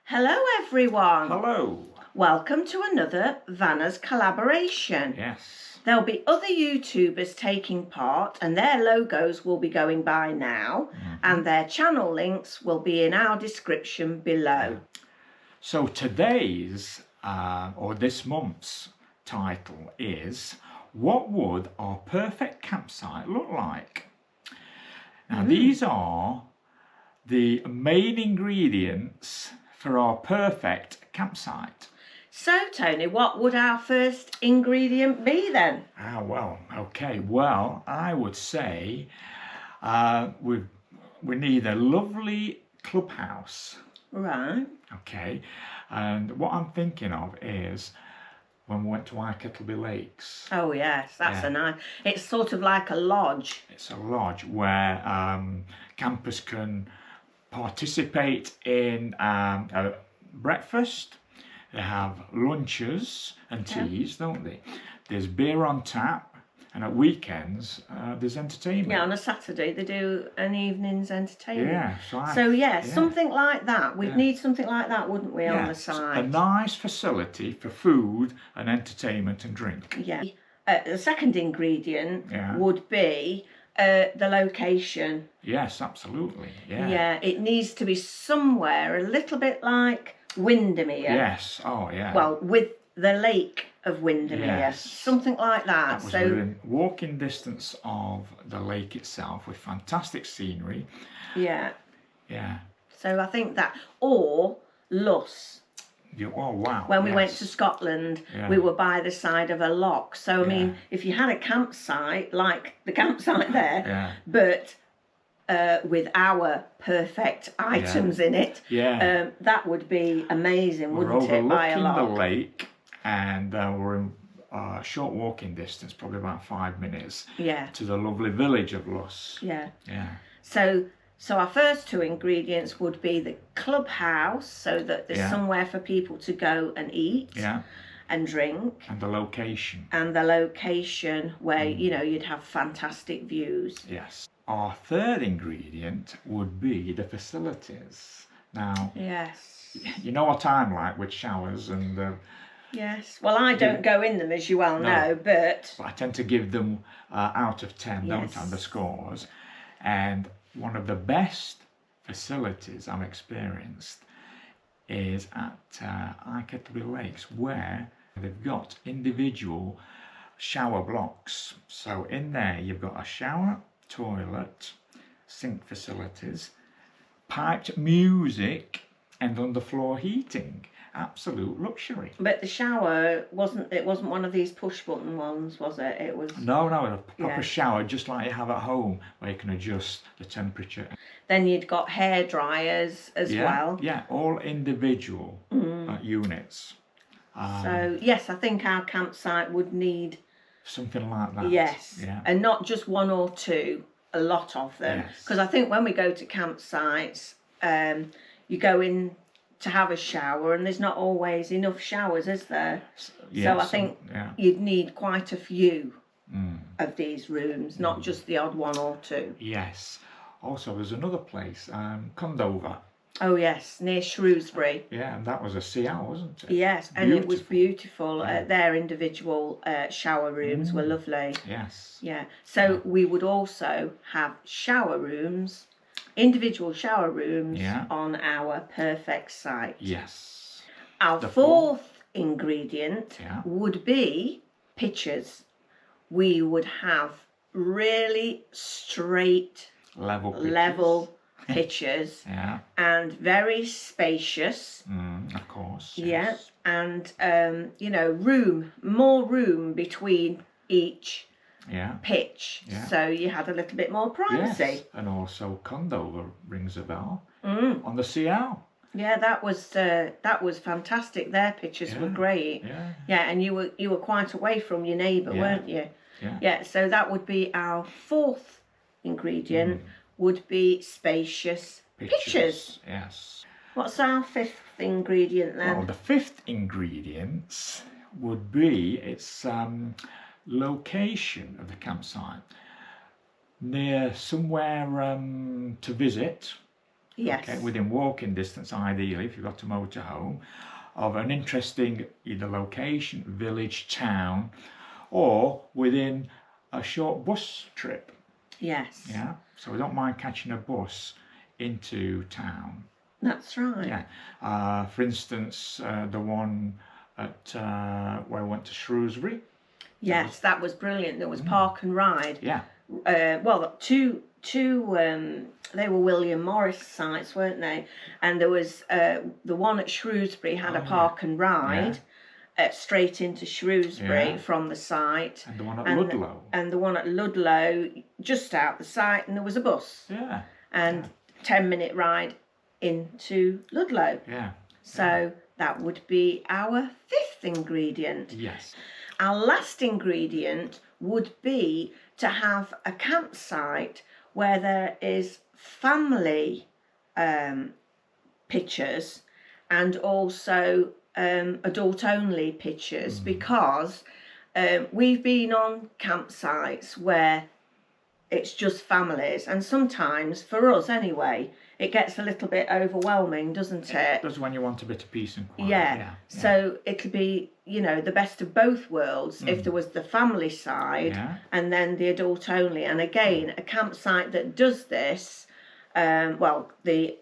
Hello everyone. Hello. Welcome to another Vanner's collaboration. Yes. There'll be other YouTubers taking part and their logos will be going by now and their channel links will be in our description below. So today's or this month's title is What Would Our Perfect Campsite Look Like? Now these are the main ingredients for our perfect campsite. So Tony, what would our first ingredient be then? Well, I would say we need a lovely clubhouse. Right. Okay, and what I'm thinking of is when we went to Kettleby Lakes. Oh yes, that's a nice, it's sort of like a lodge. It's a lodge where campers can participate in a breakfast. They have lunches and teas, don't they? There's beer on tap, and at weekends there's entertainment. Yeah, on a Saturday they do an evening's entertainment. Yeah, something like that. We'd need something like that, wouldn't we, on the side? A nice facility for food and entertainment and drink. Yeah. The second ingredient would be the location. Yes, absolutely. Yeah. Yeah, it needs to be somewhere a little bit like Windermere. Yes. Oh, yeah. Well, with the lake of Windermere, something like that. So within walking distance of the lake itself, with fantastic scenery. Yeah. Yeah. So I think that, or Luss. Oh wow! When we went to Scotland, we were by the side of a loch. So I mean, if you had a campsite like the campsite there, but with our perfect items in it, that would be amazing, wouldn't it? By a loch. We're overlooking the lake, and we're in short walking distance, probably about 5 minutes. Yeah. To the lovely village of Luss. Yeah. Yeah. So our first two ingredients would be the clubhouse, so that there's somewhere for people to go and eat and drink. And the location. And the location where, you know, you'd have fantastic views. Yes. Our third ingredient would be the facilities. Now, you know what I'm like with showers and... yes. Well, I don't go in them, as you well know, but... I tend to give them out of 10, don't I, the scores. And one of the best facilities I've experienced is at Kettleby Lakes, where they've got individual shower blocks. So in there you've got a shower, toilet, sink facilities, piped music and underfloor heating. Absolute luxury. But the shower wasn't one of these push button ones, was it? It was no, a proper shower, just like you have at home, where you can adjust the temperature. Then you'd got hair dryers as well. Yeah, all individual units. So yes, I think our campsite would need something like that. Yes, and not just one or two, a lot of them. Because I think when we go to campsites, you go in to have a shower and there's not always enough showers, is there? So I think you'd need quite a few of these rooms, not just the odd one or two. Yes. Also, there's another place, Condover. Oh yes, near Shrewsbury. Yeah, and that was a CL, wasn't it? Yes, and it was beautiful. Their individual shower rooms were lovely. Yes. Yeah. So we would also have shower rooms, individual shower rooms on our perfect site. Yes. Our fourth ingredient would be pictures. We would have really straight, level pictures and very spacious. Of course. Yeah, and you know, more room between each pitch, so you had a little bit more privacy. Yes. And also Condover rings a bell on the CL. Yeah, that was fantastic. Their pictures were great. Yeah, and you were quite away from your neighbour, weren't you? Yeah. So that would be our fourth ingredient. Would be spacious pictures. Yes. What's our fifth ingredient then? Well, the fifth ingredient would be its location of the campsite, near somewhere to visit, Yes. Okay, within walking distance, ideally, if you've got a motorhome, of an interesting either location, village, town, or within a short bus trip. Yes. Yeah, so we don't mind catching a bus into town. That's right. Yeah. For instance, the one at where I went to Shrewsbury. Yes, that was brilliant. There was Park and Ride. Yeah. Well, two. They were William Morris sites, weren't they? And there was the one at Shrewsbury had a Park and Ride. Straight into Shrewsbury from the site. And the one at Ludlow. And the one at Ludlow, just out the site, and there was a bus. Yeah. And 10-minute ride into Ludlow. Yeah. So that would be our 5th ingredient. Yes. Our last ingredient would be to have a campsite where there is family pictures and also adult-only pictures, because we've been on campsites where it's just families, and sometimes, for us anyway, it gets a little bit overwhelming, doesn't it? It does when you want a bit of peace and quiet. Yeah. So it'll be, you know, the best of both worlds if there was the family side and then the adult only. And again, a campsite that does this, well, the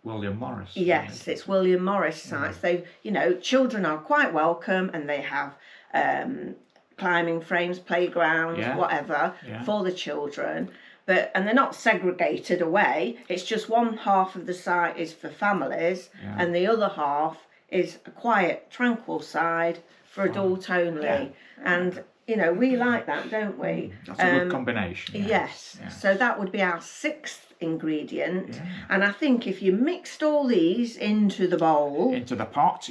William Morris. Yes, it's William Morris sites. They, you know, children are quite welcome, and they have climbing frames, playgrounds, whatever for the children. And they're not segregated away. It's just one half of the site is for families, and the other half is a quiet, tranquil side for adult only. And you know, we like that, don't we? That's a good combination. Yes. So that would be our 6th ingredient. And I think if you mixed all these into the bowl, into the pot,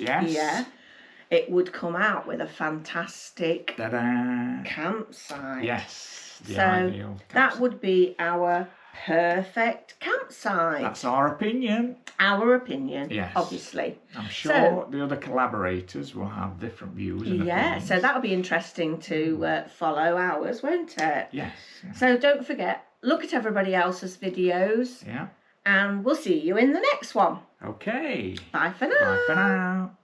it would come out with a fantastic Ta-da. Campsite. Yes. The so ideal that would be our perfect campsite. That's our opinion. Our opinion, yes. Obviously. I'm sure the other collaborators will have different views. And opinions. So that'll be interesting to follow ours, won't it? Yes. So don't forget, look at everybody else's videos. Yeah. And we'll see you in the next one. Okay. Bye for now. Bye for now.